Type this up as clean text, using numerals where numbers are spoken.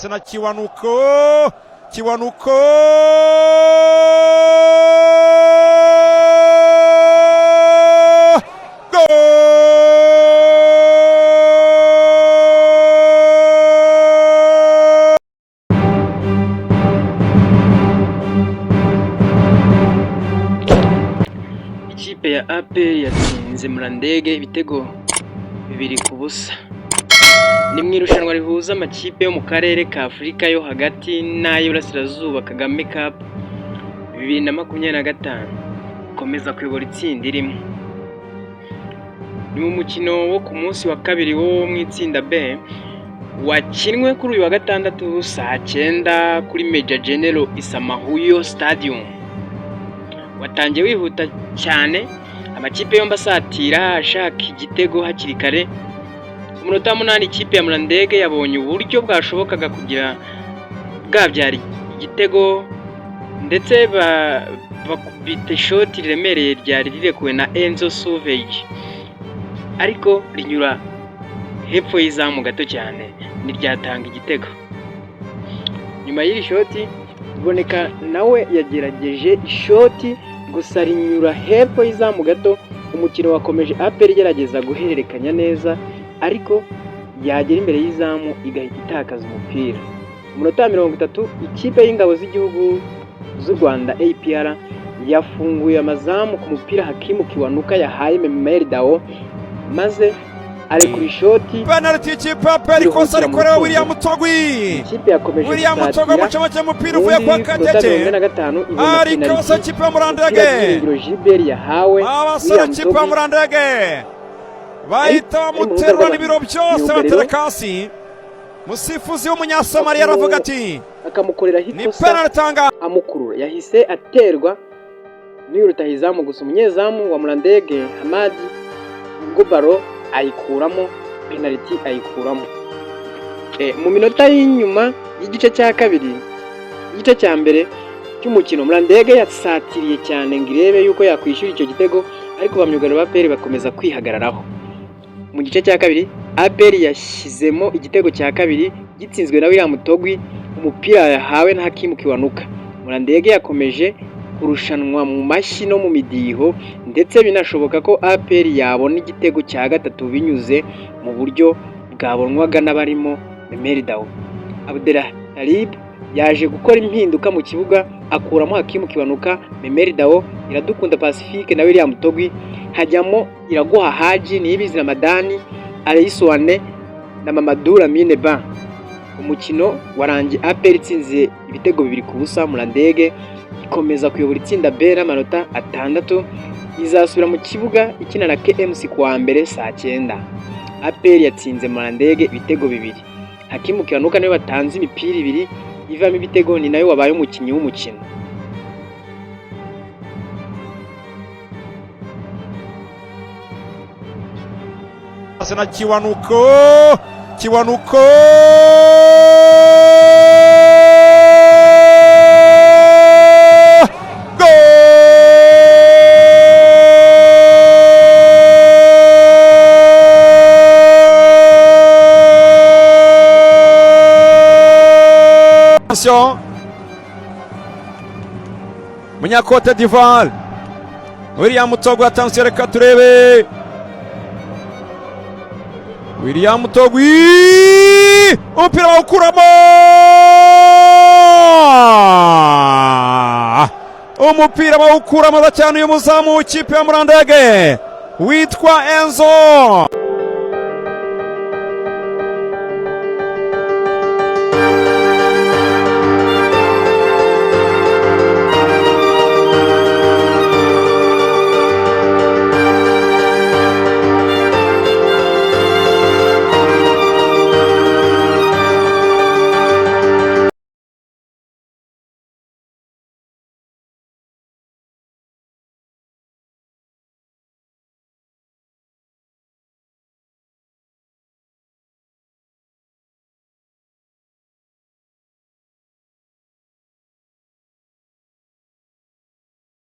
Na Kiwanuko Goal! Ikipe ya APR yatsinze Murandege ibitego 2-0. Ni mu irushanwa rihuza amakipe yo mu karere ka Afurika yo hagati n'ay'Iburasirazuba Kagame Cup 2025 komeza kuyobora itsinda irimo. Ni mu mukino wo ku munsi wa kabiri wo mu itsinda B wakinwe kuri uyu wa gatandatu saa 9 kuri Major General Isamahuyo Stadium. Watangiye wihuta cyane, amakipe yombi asatira ashaka igitego hakiri kare. Umunota 8 ikipe ya Murandege yabonye uburyo bwashobokaga kugira bwabyara igitego, ndetse bakubita shoti riremereye ryari rirekuwe na Enzo Sauvage, ariko rinyura hepfo y'izamu gato cyane ntiryatanga igitego. Nyuma y'iri shoti iboneka nawe yagerageje ishoti gusa rinyura hepfo y'izamu gato. Umukino wakomeje APR igerageza guhererekanya neza, ariko yagera imbere y'izamu igahita itakaza umupira. Umunota 30 ikipe y'ingabo z'igihugu z'u Rwanda APR yafunguye amazamu ku mupira Hakimu Kiwanuka yahaye Memeri Dao, maze arekura ishoti. Penalty ikipe ya APR ikosa rikorewe William Mutogwi. Ikipe yakomeje William Mutogwi mu cyama cy'umupira uvuye kwa Katete. Ari kosa ikipe ya Murandege. Gilbert yahawe abasore ikipe ya Murandege bahita bamuterura n'ibiro byose batereka hasi. Musifuzi w'umunyasamariya aravuga ati akamukorera ni penalty tanga. Amukurura yahise aterwa n'urutahizamu, gusa umunyezamu wa Murandege Hamadi ubwo baro ayikuramo, penalty ayikuramo. Mu minota y'inyuma y'igice cya kabiri, igice cya mbere cy'umukino Murandege yasatiriye cyane ngo irebe yuko yakwishyura icyo gitego, ariko bamyugariro ba APR bakomeza kwihagararaho. Mu gice cya kabiri APR yashyizemo igitego cya kabiri gitsinzwe na William Mutogwi, umupira yahawe na Hakimu Kiwanuka. Murandege yakomeje kurushanwa mu mashyi no mu midiho, ndetse binashoboka ko APR yabona igitego cya gatatu binyuze mu buryo bwabonwaga n'abarimo Memeri Dao. Abdelhalib yaje gukora impinduka mu kibuga akuramo Hakimu Kiwanuka, Memeri Dao, Iradukunda Pacifique na William Mutogwi, hajyamo Iraguha Haji, Niyibizi Ramadani, Alayiswane na Mamadou Lamine Ba. Umukino warangiye APR itsinze ibitego 2-0. Murandege ikomeza kuyobora itsinda B n'amanota 6. Izasubira mu kibuga ikina na KMC kuwa mbere saa 9. APR yatsinze Murandege ibitego 2. Hakimu Kiwanuka nawe batanze imipira 2 ivamo ibitego, ni nayo wabaye umukinnyi w'umukino. Na Kiwanuko Goal! Attention, Munyakote d'Ivoire William Mutogwi, attention, reka turebe William Mutogwi, umupira bawukuramo, umupira bawukuramo cyane uyu muzamu w'ikipe ya Murandege witwa Enzo.